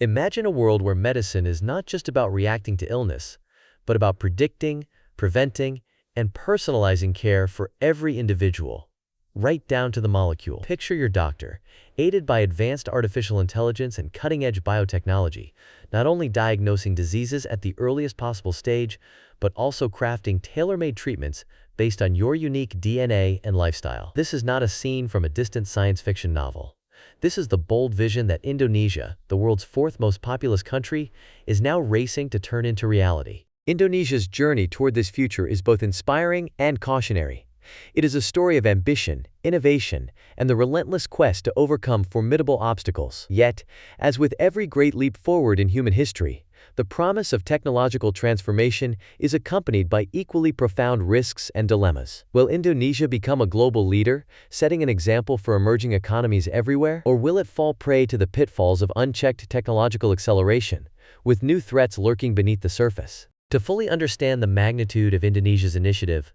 Imagine a world where medicine is not just about reacting to illness, but about predicting, preventing, and personalizing care for every individual, right down to the molecule. Picture your doctor, aided by advanced artificial intelligence and cutting-edge biotechnology, not only diagnosing diseases at the earliest possible stage, but also crafting tailor-made treatments based on your unique DNA and lifestyle. This is not a scene from a distant science fiction novel. This is the bold vision that Indonesia, the world's fourth most populous country, is now racing to turn into reality. Indonesia's journey toward this future is both inspiring and cautionary. It is a story of ambition, innovation, and the relentless quest to overcome formidable obstacles. Yet, as with every great leap forward in human history, the promise of technological transformation is accompanied by equally profound risks and dilemmas. Will Indonesia become a global leader, setting an example for emerging economies everywhere? Or will it fall prey to the pitfalls of unchecked technological acceleration, with new threats lurking beneath the surface? To fully understand the magnitude of Indonesia's initiative,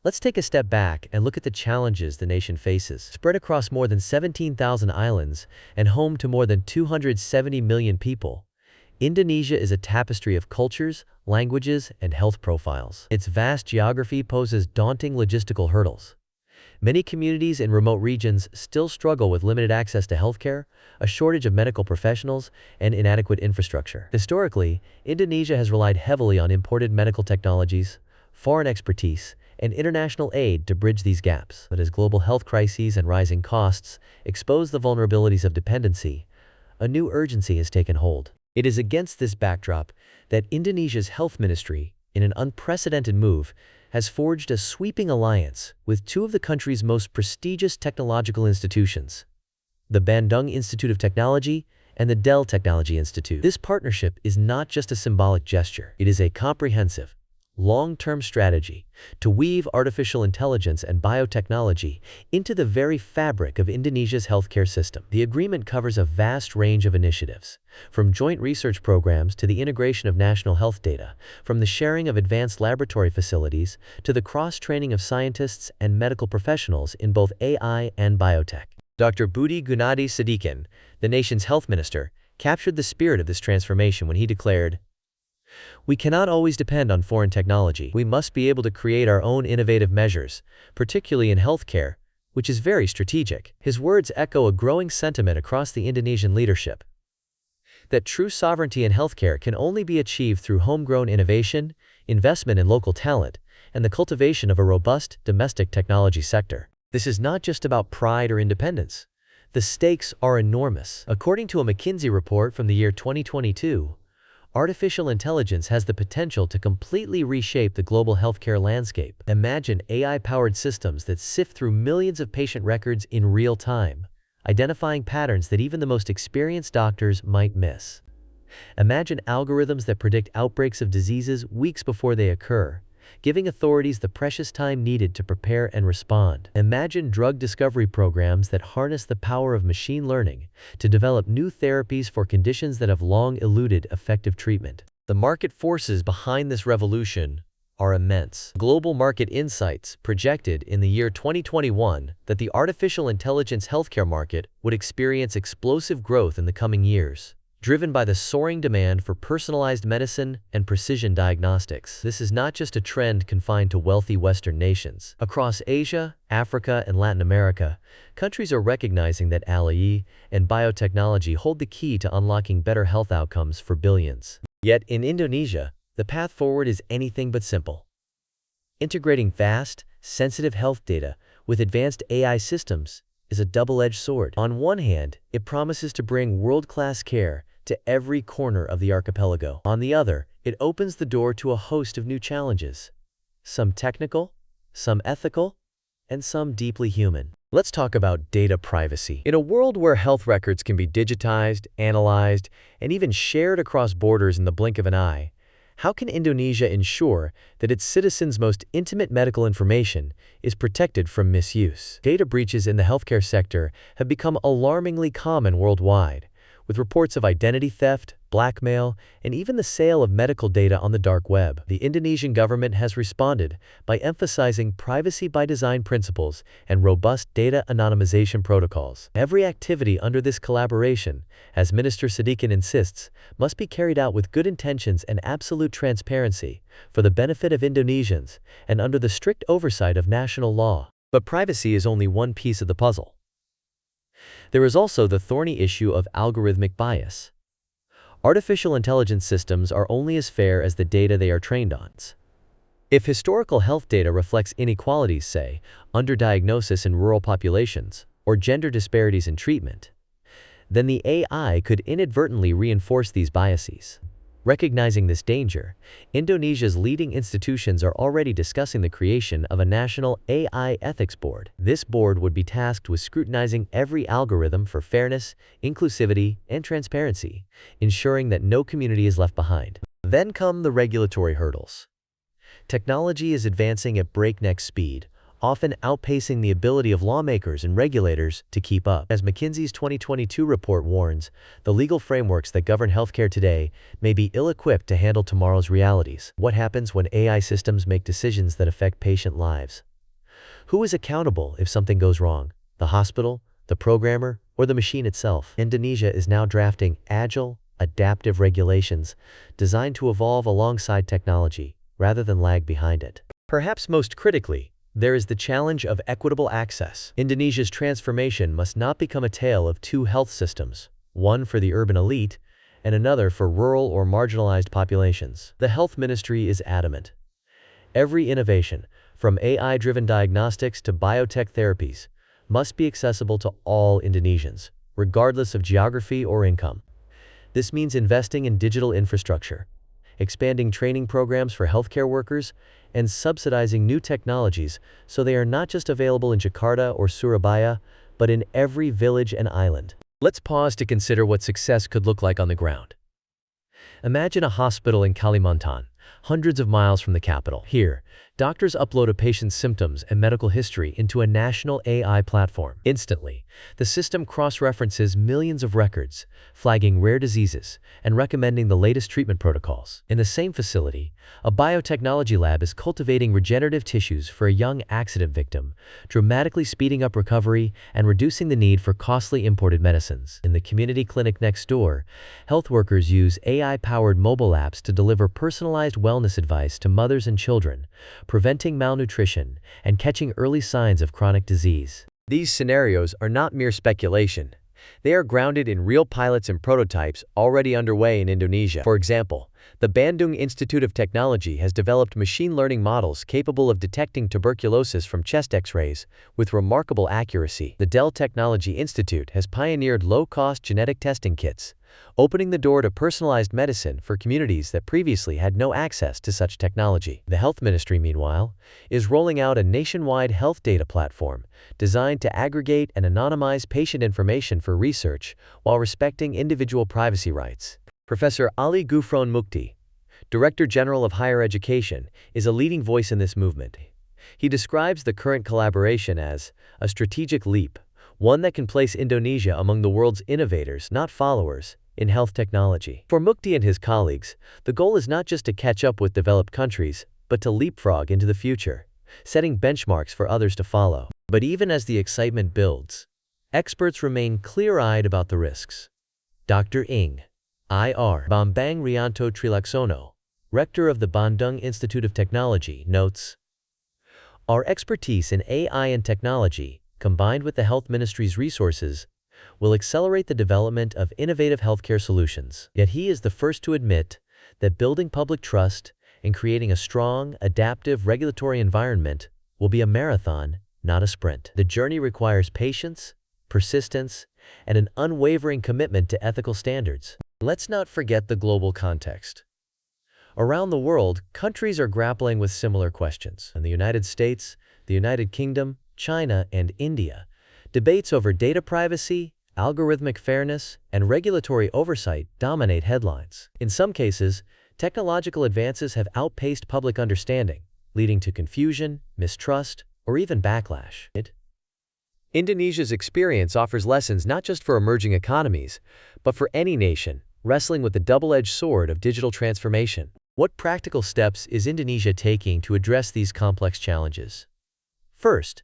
let's take a step back and look at the challenges the nation faces. Spread across more than 17,000 islands and home to more than 270 million people, Indonesia is a tapestry of cultures, languages, and health profiles. Its vast geography poses daunting logistical hurdles. Many communities in remote regions still struggle with limited access to healthcare, a shortage of medical professionals, and inadequate infrastructure. Historically, Indonesia has relied heavily on imported medical technologies, foreign expertise, and international aid to bridge these gaps. But as global health crises and rising costs expose the vulnerabilities of dependency, a new urgency has taken hold. It is against this backdrop that Indonesia's health ministry, in an unprecedented move, has forged a sweeping alliance with two of the country's most prestigious technological institutions, the Bandung Institute of Technology and the Dell Technology Institute. This partnership is not just a symbolic gesture. It is a comprehensive, long-term strategy to weave artificial intelligence and biotechnology into the very fabric of Indonesia's healthcare system. The agreement covers a vast range of initiatives, from joint research programs to the integration of national health data, from the sharing of advanced laboratory facilities to the cross-training of scientists and medical professionals in both AI and biotech. Dr. Budi Gunadi Sadikin, the nation's health minister, captured the spirit of this transformation when he declared, "We cannot always depend on foreign technology. We must be able to create our own innovative measures, particularly in healthcare, which is very strategic." His words echo a growing sentiment across the Indonesian leadership, that true sovereignty in healthcare can only be achieved through homegrown innovation, investment in local talent, and the cultivation of a robust domestic technology sector. This is not just about pride or independence. The stakes are enormous. According to a McKinsey report from the year 2022, artificial intelligence has the potential to completely reshape the global healthcare landscape. Imagine AI-powered systems that sift through millions of patient records in real time, identifying patterns that even the most experienced doctors might miss. Imagine algorithms that predict outbreaks of diseases weeks before they occur, giving authorities the precious time needed to prepare and respond. Imagine drug discovery programs that harness the power of machine learning to develop new therapies for conditions that have long eluded effective treatment. The market forces behind this revolution are immense. Global Market Insights projected in the year 2021 that the artificial intelligence healthcare market would experience explosive growth in the coming years, driven by the soaring demand for personalized medicine and precision diagnostics. This is not just a trend confined to wealthy Western nations. Across Asia, Africa, and Latin America, countries are recognizing that AI and biotechnology hold the key to unlocking better health outcomes for billions. Yet in Indonesia, the path forward is anything but simple. Integrating vast, sensitive health data with advanced AI systems is a double-edged sword. On one hand, it promises to bring world-class care to every corner of the archipelago. On the other, it opens the door to a host of new challenges, some technical, some ethical, and some deeply human. Let's talk about data privacy. In a world where health records can be digitized, analyzed, and even shared across borders in the blink of an eye, how can Indonesia ensure that its citizens' most intimate medical information is protected from misuse? Data breaches in the healthcare sector have become alarmingly common worldwide, with reports of identity theft, blackmail, and even the sale of medical data on the dark web. The Indonesian government has responded by emphasizing privacy by design principles and robust data anonymization protocols. Every activity under this collaboration, as Minister Sadikin insists, must be carried out with good intentions and absolute transparency for the benefit of Indonesians and under the strict oversight of national law. But privacy is only one piece of the puzzle. There is also the thorny issue of algorithmic bias. Artificial intelligence systems are only as fair as the data they are trained on. If historical health data reflects inequalities, say, underdiagnosis in rural populations, or gender disparities in treatment, then the AI could inadvertently reinforce these biases. Recognizing this danger, Indonesia's leading institutions are already discussing the creation of a national AI ethics board. This board would be tasked with scrutinizing every algorithm for fairness, inclusivity, and transparency, ensuring that no community is left behind. Then come the regulatory hurdles. Technology is advancing at breakneck speed, often outpacing the ability of lawmakers and regulators to keep up. As McKinsey's 2022 report warns, the legal frameworks that govern healthcare today may be ill-equipped to handle tomorrow's realities. What happens when AI systems make decisions that affect patient lives? Who is accountable if something goes wrong? The hospital, the programmer, or the machine itself? Indonesia is now drafting agile, adaptive regulations designed to evolve alongside technology rather than lag behind it. Perhaps most critically, there is the challenge of equitable access. Indonesia's transformation must not become a tale of two health systems, one for the urban elite and another for rural or marginalized populations. The health ministry is adamant. Every innovation, from AI-driven diagnostics to biotech therapies, must be accessible to all Indonesians, regardless of geography or income. This means investing in digital infrastructure, expanding training programs for healthcare workers, and subsidizing new technologies so they are not just available in Jakarta or Surabaya, but in every village and island. Let's pause to consider what success could look like on the ground. Imagine a hospital in Kalimantan, hundreds of miles from the capital. Here, doctors upload a patient's symptoms and medical history into a national AI platform. Instantly, the system cross-references millions of records, flagging rare diseases and recommending the latest treatment protocols. In the same facility, a biotechnology lab is cultivating regenerative tissues for a young accident victim, dramatically speeding up recovery and reducing the need for costly imported medicines. In the community clinic next door, health workers use AI-powered mobile apps to deliver personalized wellness advice to mothers and children, preventing malnutrition and catching early signs of chronic disease. These scenarios are not mere speculation. They are grounded in real pilots and prototypes already underway in Indonesia. For example, the Bandung Institute of Technology has developed machine learning models capable of detecting tuberculosis from chest X-rays with remarkable accuracy. The Dell Technology Institute has pioneered low-cost genetic testing kits, opening the door to personalized medicine for communities that previously had no access to such technology. The Health Ministry, meanwhile, is rolling out a nationwide health data platform designed to aggregate and anonymize patient information for research while respecting individual privacy rights. Professor Ali Gufron Mukti, Director General of Higher Education, is a leading voice in this movement. He describes the current collaboration as a strategic leap, one that can place Indonesia among the world's innovators, not followers, in health technology. For Mukti and his colleagues, the goal is not just to catch up with developed countries, but to leapfrog into the future, setting benchmarks for others to follow. But even as the excitement builds, experts remain clear-eyed about the risks. Dr. Ing. Ir. Bambang Rianto Trilaksono, rector of the Bandung Institute of Technology, notes, "Our expertise in AI and technology, combined with the Health Ministry's resources, will accelerate the development of innovative healthcare solutions." Yet he is the first to admit that building public trust and creating a strong, adaptive regulatory environment will be a marathon, not a sprint. The journey requires patience, persistence, and an unwavering commitment to ethical standards. Let's not forget the global context. Around the world, countries are grappling with similar questions. In the United States, the United Kingdom, China, and India, debates over data privacy, algorithmic fairness, and regulatory oversight dominate headlines. In some cases, technological advances have outpaced public understanding, leading to confusion, mistrust, or even backlash. Indonesia's experience offers lessons not just for emerging economies, but for any nation wrestling with the double-edged sword of digital transformation. What practical steps is Indonesia taking to address these complex challenges? First,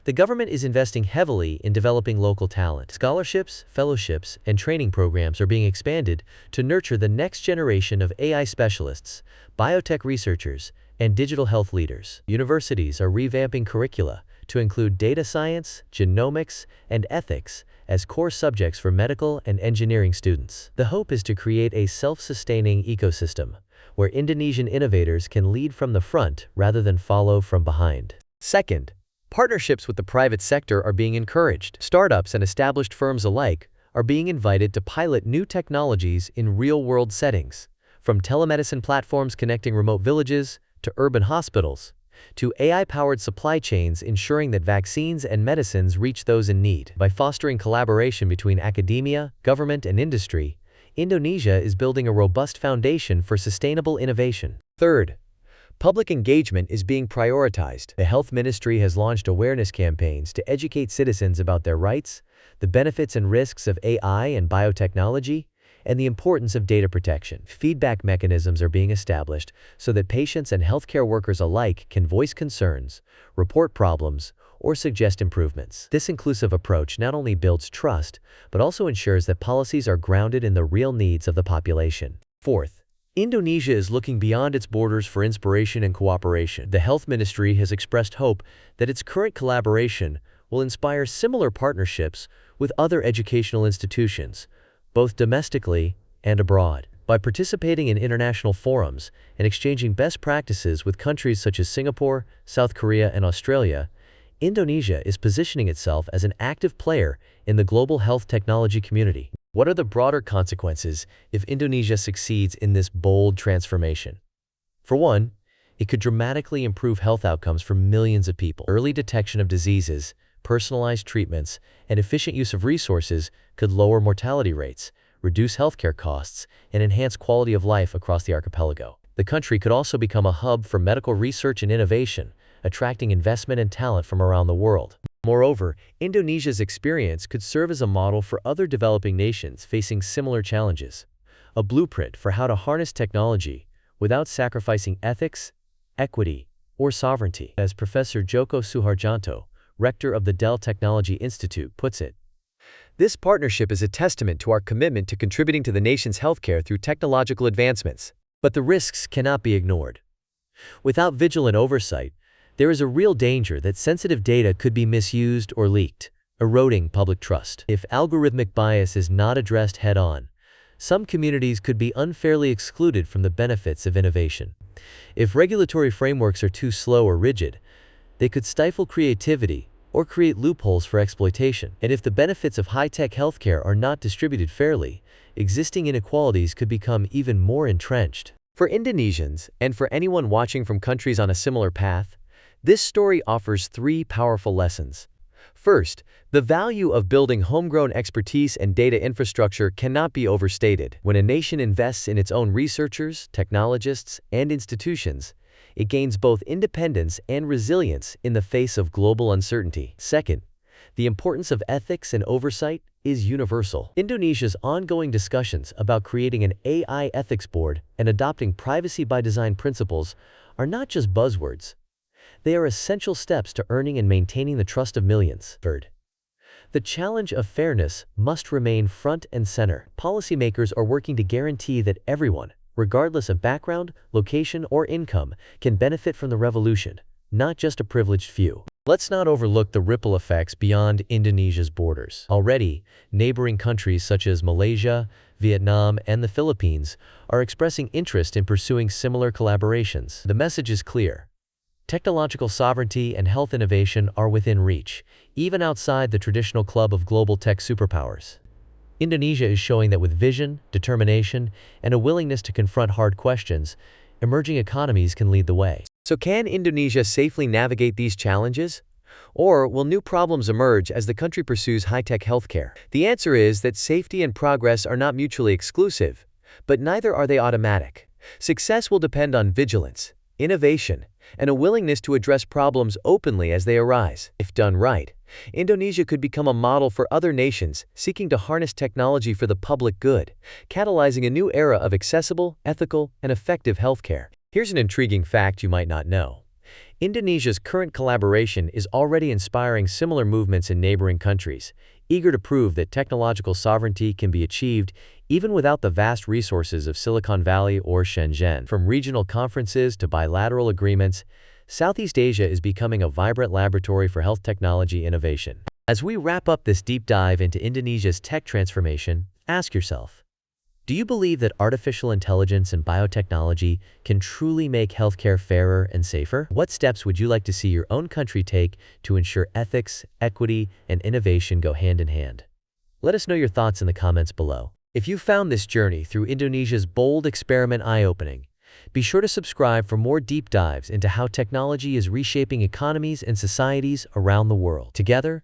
the government is investing heavily in developing local talent. Scholarships, fellowships, and training programs are being expanded to nurture the next generation of AI specialists, biotech researchers, and digital health leaders. Universities are revamping curricula to include data science, genomics, and ethics as core subjects for medical and engineering students. The hope is to create a self-sustaining ecosystem where Indonesian innovators can lead from the front rather than follow from behind. Second, partnerships with the private sector are being encouraged. Startups and established firms alike are being invited to pilot new technologies in real-world settings, from telemedicine platforms connecting remote villages to urban hospitals, to AI-powered supply chains ensuring that vaccines and medicines reach those in need. By fostering collaboration between academia, government, and industry, Indonesia is building a robust foundation for sustainable innovation. Third, public engagement is being prioritized. The Health Ministry has launched awareness campaigns to educate citizens about their rights, the benefits and risks of AI and biotechnology, and the importance of data protection. Feedback mechanisms are being established so that patients and healthcare workers alike can voice concerns, report problems, or suggest improvements. This inclusive approach not only builds trust, but also ensures that policies are grounded in the real needs of the population. Fourth, Indonesia is looking beyond its borders for inspiration and cooperation. The Health Ministry has expressed hope that its current collaboration will inspire similar partnerships with other educational institutions, both domestically and abroad. By participating in international forums and exchanging best practices with countries such as Singapore, South Korea, and Australia, Indonesia is positioning itself as an active player in the global health technology community. What are the broader consequences if Indonesia succeeds in this bold transformation? For one, it could dramatically improve health outcomes for millions of people. Early detection of diseases, personalized treatments, and efficient use of resources could lower mortality rates, reduce healthcare costs, and enhance quality of life across the archipelago. The country could also become a hub for medical research and innovation, attracting investment and talent from around the world. Moreover, Indonesia's experience could serve as a model for other developing nations facing similar challenges, a blueprint for how to harness technology without sacrificing ethics, equity, or sovereignty. As Professor Joko Suharjanto, rector of the Dell Technology Institute, puts it, this partnership is a testament to our commitment to contributing to the nation's healthcare through technological advancements. But the risks cannot be ignored. Without vigilant oversight, there is a real danger that sensitive data could be misused or leaked, eroding public trust. If algorithmic bias is not addressed head-on, some communities could be unfairly excluded from the benefits of innovation. If regulatory frameworks are too slow or rigid, they could stifle creativity or create loopholes for exploitation. And if the benefits of high-tech healthcare are not distributed fairly, existing inequalities could become even more entrenched. For Indonesians, and for anyone watching from countries on a similar path, this story offers three powerful lessons. First, the value of building homegrown expertise and data infrastructure cannot be overstated. When a nation invests in its own researchers, technologists, and institutions, it gains both independence and resilience in the face of global uncertainty. Second, the importance of ethics and oversight is universal. Indonesia's ongoing discussions about creating an AI ethics board and adopting privacy by design principles are not just buzzwords. They are essential steps to earning and maintaining the trust of millions. Third, the challenge of fairness must remain front and center. Policymakers are working to guarantee that everyone, regardless of background, location, or income, can benefit from the revolution, not just a privileged few. Let's not overlook the ripple effects beyond Indonesia's borders. Already, neighboring countries such as Malaysia, Vietnam, and the Philippines are expressing interest in pursuing similar collaborations. The message is clear. Technological sovereignty and health innovation are within reach, even outside the traditional club of global tech superpowers. Indonesia is showing that with vision, determination, and a willingness to confront hard questions, emerging economies can lead the way. So can Indonesia safely navigate these challenges? Or will new problems emerge as the country pursues high-tech healthcare? The answer is that safety and progress are not mutually exclusive, but neither are they automatic. Success will depend on vigilance, innovation, and a willingness to address problems openly as they arise. If done right, Indonesia could become a model for other nations seeking to harness technology for the public good, catalyzing a new era of accessible, ethical, and effective healthcare. Here's an intriguing fact you might not know. Indonesia's current collaboration is already inspiring similar movements in neighboring countries, eager to prove that technological sovereignty can be achieved even without the vast resources of Silicon Valley or Shenzhen. From regional conferences to bilateral agreements, Southeast Asia is becoming a vibrant laboratory for health technology innovation. As we wrap up this deep dive into Indonesia's tech transformation, ask yourself, do you believe that artificial intelligence and biotechnology can truly make healthcare fairer and safer? What steps would you like to see your own country take to ensure ethics, equity, and innovation go hand in hand? Let us know your thoughts in the comments below. If you found this journey through Indonesia's bold experiment eye-opening, be sure to subscribe for more deep dives into how technology is reshaping economies and societies around the world. Together,